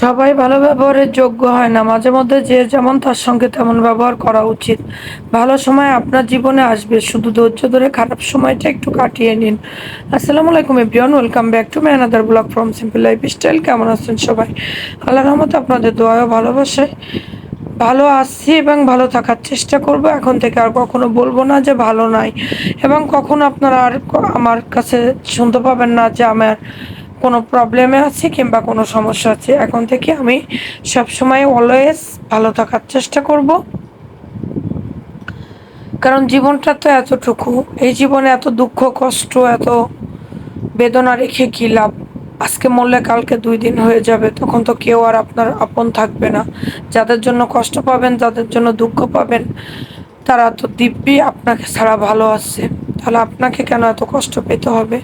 সবাই ভালো ব্যবহারের যোগ্য হয় না। মাঝে মধ্যে যে যেমন তার সঙ্গে তেমন ব্যবহার করা উচিত। ভালো সময় আপনার জীবনে আসবে। শুধু ধৈর্য ধরে খারাপ সময়টা একটু কাটিয়ে নিন। আসসালামু আলাইকুম everyone, welcome back to my another blog from simple lifestyle. কেমন আছেন সবাই? আল্লাহর রহমতে আপনাদের দোয়া ও ভালোবাসায় ভালো আছি এবং ভালো থাকার চেষ্টা করব। এখন থেকে আর কখনো বলব না যে ভালো নাই, এবং কখনো আপনারা আর আমার কাছে শুনতে পাবেন না যে আমার কোনো প্রবলেমে আছি কিংবা কোনো সমস্যা আছে। এখন থেকে আমি সবসময় অলওয়েজ ভালো থাকার চেষ্টা করব, কারণ জীবনটা তো এতটুকু। এই জীবনে এত দুঃখ কষ্ট এত বেদনা রেখে কি লাভ? আজকে মরলে কালকে 2 দিন হয়ে যাবে, তখন তো কেউ আর আপনার আপন থাকবে না। যাদের জন্য কষ্ট পাবেন, যাদের জন্য দুঃখ পাবেন, তারা তো দিব্যি আপনাকে ছাড়া ভালো আছে। তাহলে আপনাকে কেন এত কষ্ট পেতে হবে?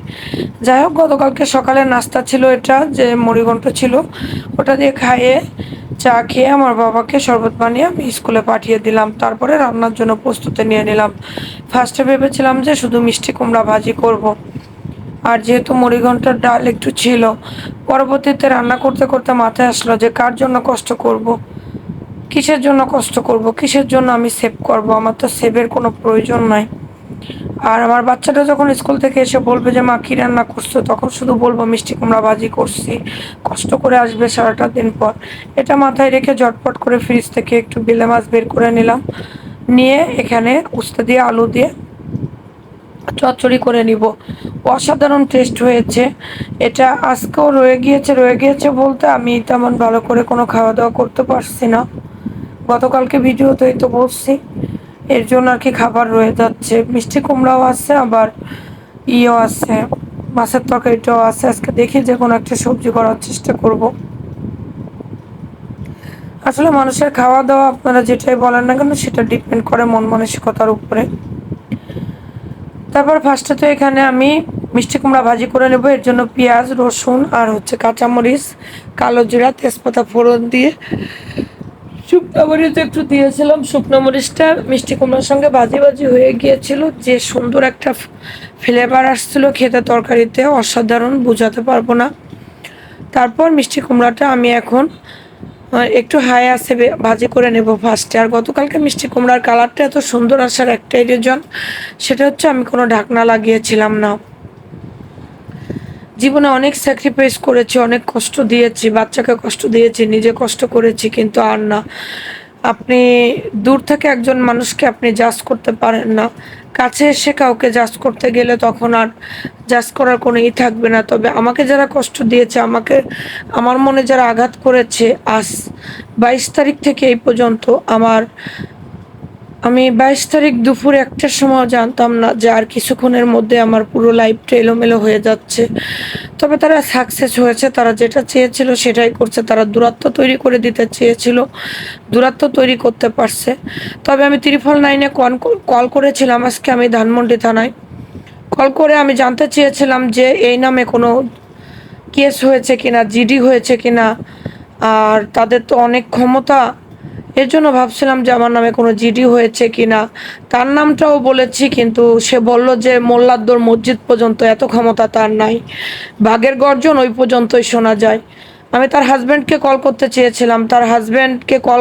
যাই হোক, গতকালকে সকালে নাস্তা ছিল এটা, যে মুড়িঘণ্ট ছিল, ওটা দিয়ে খাইয়ে চা খেয়ে আমার বাবাকে শরবত বানিয়ে আমি স্কুলে পাঠিয়ে দিলাম। তারপরে রান্নার জন্য প্রস্তুতি নিয়ে নিলাম। ফার্স্টে ভেবেছিলাম যে শুধু মিষ্টি কুমড়া ভাজি করব, আর যেহেতু মুড়িঘণ্টার ডাল একটু ছিল, পরবর্তীতে রান্না করতে করতে মাথায় আসলো যে কার জন্য কষ্ট করব, কিসের জন্য কষ্ট করব, কিসের জন্য আমি সেভ করব? আমার তো সেভের কোনো প্রয়োজন নাই। আর আমার বাচ্চাটা যখন স্কুল থেকে এসে বলবে যে মা কি রান্না করছো, তখন শুধু বলবো মিষ্টি কুমড়া ভাজি করছি। কষ্ট করে আসবে সারাটা দিন পর। এটা মাথায় রেখে ঝটপট করে ফ্রিজ থেকে একটু বেলে মাছ বের করে নিলাম, নিয়ে এখানে উস্তা দিয়ে আলু দিয়ে চচ্চড়ি করে নিব। অসাধারণ টেস্ট হয়েছে এটা। আজকেও রয়ে গিয়েছে বলতে আমি তেমন ভালো করে কোনো খাওয়া দাওয়া করতে পারছি না। গতকালকে ভিডিওতেই তো বলছি, এর জন্য আর কি খাবার রয়ে যাচ্ছে। মিষ্টি কুমড়াও আছে, আবার ইয়েও আছে, মাছের তরকারিটাও আছে। আজকে দেখি যে কোনো একটা সবজি করার চেষ্টা করব। আসলে মানুষের খাওয়া দাওয়া আপনারা যেটাই বলেন না কেন, সেটা ডিপেন্ড করে মন মানসিকতার উপরে। তারপর ফার্স্টে তো এখানে আমি মিষ্টি কুমড়া ভাজি করে নেব। এর জন্য পেঁয়াজ রসুন আর হচ্ছে কাঁচামরিচ, কালো জিরা তেজপাতা ফোড়ন দিয়ে শুকনো মরিচ একটু দিয়েছিলাম। শুকনো মরিচটা মিষ্টি কুমড়ার সঙ্গে ভাজি ভাজি হয়ে গিয়েছিল, যে সুন্দর একটা ফ্লেভার আসছিল খেতে, তরকারিতে অসাধারণ, বোঝাতে পারবো না। তারপর মিষ্টি কুমড়াটা আমি এখন একটু হাই আছে ভাজি করে নেব ফার্স্টে। আর গতকালকে মিষ্টি কুমড়ার কালারটা এত সুন্দর আসার একটাই রিজন, সেটা হচ্ছে আমি কোনো ঢাকনা লাগিয়েছিলাম না। জীবনে অনেক স্যাক্রিফাইস করেছি, অনেক কষ্ট দিয়েছি, বাচ্চাকে কষ্ট দিয়েছি, নিজে কষ্ট করেছি, কিন্তু আর না। আপনি দূর থেকে একজন মানুষকে আপনি জাজ করতে পারেন না, কাছে এসে কাউকে জাজ করতে গেলে তখন আর জাজ করার কোনো থাকবে না। তবে আমাকে যারা কষ্ট দিয়েছে, আমার মনে যারা আঘাত করেছে, আজ 22 তারিখ থেকে এই পর্যন্ত আমি 22 তারিখ দুপুর 1টার সময় জানতাম না যে আর কিছুক্ষণের মধ্যে আমার পুরো লাইফটা এলোমেলো হয়ে যাচ্ছে। তবে তারা সাকসেস হয়েছে, তারা যেটা চেয়েছিল সেটাই করছে। তারা দূরত্ব তৈরি করে দিতে চেয়েছিল, দূরত্ব তৈরি করতে পারছে। তবে আমি 999-এ কল করেছিলাম আজকে, আমি ধানমন্ডি থানায় কল করে আমি জানতে চেয়েছিলাম যে এই নামে কোনো কেস হয়েছে কিনা, জিডি হয়েছে কিনা। আর তাদের তো অনেক ক্ষমতা, এর জন্য ভাবছিলাম যে আমার নামে কোনো জিডি হয়েছে কিনা। তার নামটাও বলেছি, কিন্তু সে বলল যে মোল্লাদ্দর মসজিদ পর্যন্ত, এত ক্ষমতা তার নাই, বাঘের গর্জন ওই পর্যন্তই শোনা যায়। আমি তার হাজব্যান্ডকে কল করতে চেয়েছিলাম, তার হাজব্যান্ডকে কল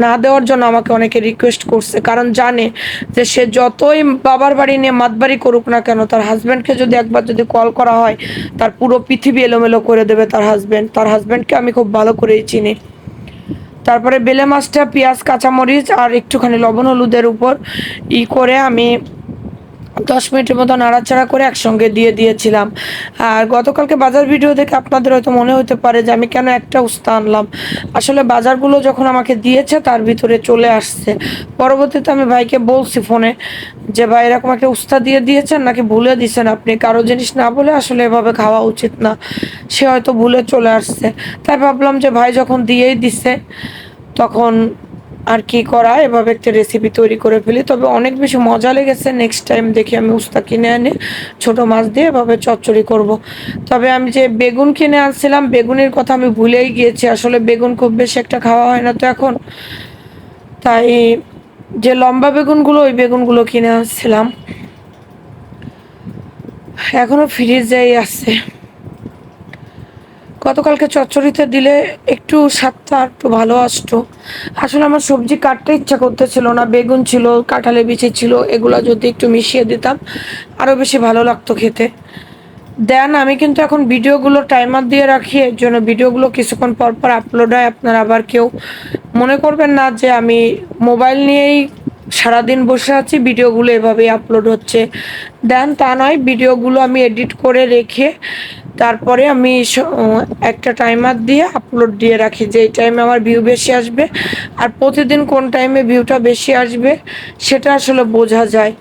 না দেওয়ার জন্য আমাকে অনেকে রিকোয়েস্ট করছে, কারণ জানে যে সে যতই বাবার বাড়ি নিয়ে মাতবাড়ি করুক না কেন, তার হাজব্যান্ডকে যদি একবার যদি কল করা হয়, তার পুরো পৃথিবী এলোমেলো করে দেবে তার হাজব্যান্ডকে আমি খুব ভালো করেই চিনি। তারপরে বেলে মাছটা পেঁয়াজ কাঁচামরিচ আর একটুখানি লবণ হলুদের উপর করে আমি 10 মিনিটের মতো নাড়াচাড়া করে একসঙ্গে দিয়ে দিয়েছিলাম। আর গতকালকে বাজার ভিডিও দেখে আপনাদের হয়তো মনে হতে পারে যে আমি কেন একটা উস্তা আনলাম। আসলে বাজারগুলো যখন আমাকে দিয়েছে তার ভিতরে চলে আসছে। পরবর্তীতে আমি ভাইকে বলছি ফোনে যে ভাই এরকম একটা উস্তা দিয়ে দিয়েছেন, নাকি ভুলে দিয়েছেন আপনি? কারো জিনিস না বলে আসলে এভাবে খাওয়া উচিত না। সে হয়তো ভুলে চলে আসছে। তাই ভাবলাম যে ভাই যখন দিয়েই দিছে, তখন আর কি করা, এভাবে একটা রেসিপি তৈরি করে ফেলি। তবে অনেক বেশি মজা লেগেছে। নেক্সট টাইম দেখি আমি উস্তা কিনে এনে ছোট মাছ দিয়ে এভাবে চচ্চড়ি করব। তবে আমি যে বেগুন কিনে আনছিলাম, বেগুনের কথা আমি ভুলেই গিয়েছি। আসলে বেগুন খুব বেশি একটা খাওয়া হয় না তো এখন, তাই যে লম্বা বেগুনগুলো, ওই বেগুনগুলো কিনে আনছিলাম, এখনো ফ্রিজেই আছে। গতকালকে চচ্চড়িতে দিলে একটু স্বাদটা একটু ভালো আসতো। আসলে আমার সবজি কাটতে ইচ্ছা করতেছিল না, বেগুন ছিল, কাঁঠালের বিচি ছিল, এগুলা যদি একটু মিশিয়ে দিতাম আরো বেশি ভালো লাগতো খেতে। দেন আমি কিন্তু এখন ভিডিওগুলো টাইমার দিয়ে রাখি, এর জন্য ভিডিওগুলো কিছুক্ষণ পর পর আপলোড হয়। আপনারা আবার কেউ মনে করবেন না যে আমি মোবাইল নিয়েই সারাদিন বসে আছি, ভিডিওগুলো এভাবেই আপলোড হচ্ছে। দেন তা নয়, ভিডিওগুলো আমি এডিট করে রেখে তারপরে আমি একটা টাইমার দিয়ে আপলোড দিয়ে রাখি যে এই টাইমে আমার ভিউ বেশি আসবে। আর প্রতিদিন কোন টাইমে ভিউটা বেশি আসবে সেটা আসলে বোঝা যায়।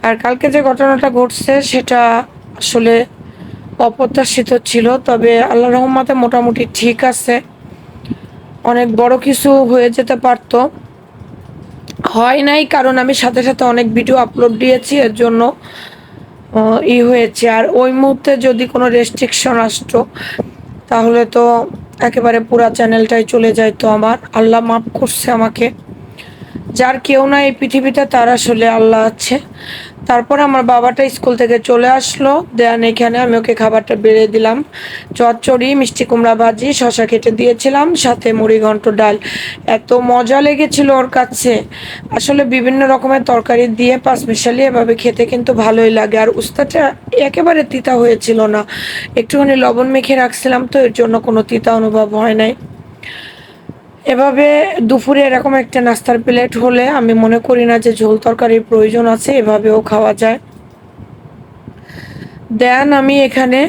আর কালকে যে ঘটনাটা ঘটছে সেটা আসলে অপ্রত্যাশিত ছিল, তবে আল্লাহর রহমতে মোটামুটি ঠিক আছে। অনেক বড় কিছু হয়ে যেতে পারতো, হয় নাই, কারণ আমি সাথে সাথে অনেক ভিডিও আপলোড দিয়েছি, এর জন্য হয়েছে। আর ওই মুহূর্তে যদি কোনো রেস্ট্রিকশন আসতো তাহলে তো একেবারে পুরা চ্যানেলটাই চলে যাইতো আমার। আল্লাহ মাফ করছে আমাকে। যার কেউ না এই পৃথিবীতে তার আসলে আল্লাহ আছে। তারপর আমার বাবাটা স্কুল থেকে চলে আসলো, দেন এখানে আমি ওকে খাবারটা বেড়ে দিলাম। চচ্চড়ি, মিষ্টি কুমড়া ভাজি, শশা কেটে দিয়েছিলাম, সাথে মুড়িঘন্ট ডাল। এত মজা লেগেছিল ওর কাছে। আসলে বিভিন্ন রকমের তরকারি দিয়ে পাঁচমিশালি এভাবে খেতে কিন্তু ভালোই লাগে। আর উস্তাটা একেবারে তিতা হয়েছিল না, একটুখানি লবণ মেখে রাখছিলাম তো এর জন্য কোনো তিতা অনুভব হয় নাই। এভাবে দুপুরে এরকম একটা নাস্তার প্লেট হলে আমি মনে করি না যে ঝোল তরকারির প্রয়োজন আছে, এভাবেও খাওয়া যায়। দেন আমি এখানে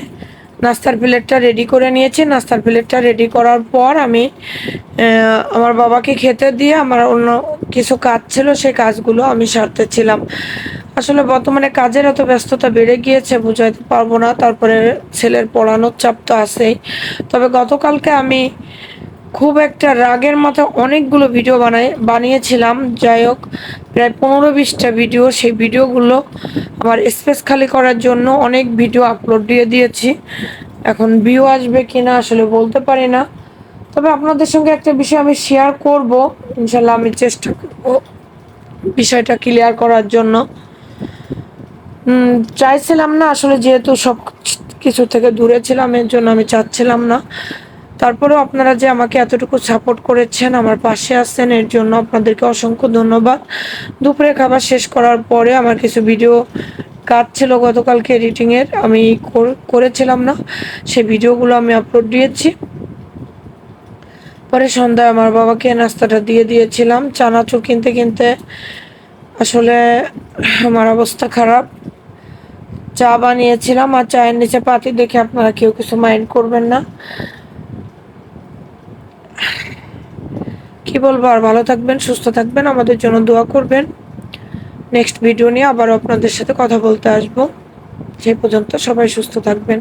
নাস্তার প্লেটটা রেডি করে নিয়েছি। নাস্তার প্লেটটা রেডি করার পর আমি আমার বাবাকে খেতে দিয়ে আমার অন্য কিছু কাজ ছিল, সেই কাজগুলো আমি সারতেছিলাম। আসলে বর্তমানে কাজের এত ব্যস্ততা বেড়ে গিয়েছে বুঝাইতে পারবো না। তারপরে ছেলের পড়ানোর চাপ তো আছেই। তবে গতকালকে আমি খুব একটা রাগের মাথায় অনেকগুলো ভিডিও বানিয়েছিলাম। যাই হোক, প্রায় 15-20টা ভিডিও। সেই ভিডিওগুলো আমার স্পেস খালি করার জন্য অনেক ভিডিও আপলোড দিয়ে দিয়েছি। এখন ভিউ আসবে কিনা আসলে বলতে পারি না, তবে আপনাদের সঙ্গে একটা বিষয় আমি শেয়ার করব। ইনশাল্লাহ আমি চেষ্টা করব বিষয়টা ক্লিয়ার করার জন্য। চাইছিলাম না আসলে, যেহেতু সব কিছু থেকে দূরে ছিলাম এর জন্য আমি চাচ্ছিলাম না। তারপরেও আপনারা যে আমাকে এতটুকু সাপোর্ট করেছেন, আমার পাশে আছেন, এর জন্য আপনাদেরকে অসংখ্য ধন্যবাদ। দুপুরে খাবার শেষ করার পরে আমার কিছু ভিডিও কাজ ছিল গতকালকে এডিটিংয়ের, আমি করেছিলাম না, সেই ভিডিওগুলো আমি আপলোড দিয়েছি। পরে সন্ধ্যায় আমার বাবাকে নাস্তাটা দিয়ে দিয়েছিলাম। চানাচুর কিনতে কিনতে আসলে আমার অবস্থা খারাপ। চা বানিয়েছিলাম, আর চায়ের নিচে পাতি দেখে আপনারা কেউ কিছু মাইন্ড করবেন না। কি বলবো আর, ভালো থাকবেন, সুস্থ থাকবেন, আমাদের জন্য দোয়া করবেন। নেক্সট ভিডিও নিয়ে আবার আপনাদের সাথে কথা বলতে আসবো। সেই পর্যন্ত সবাই সুস্থ থাকবেন।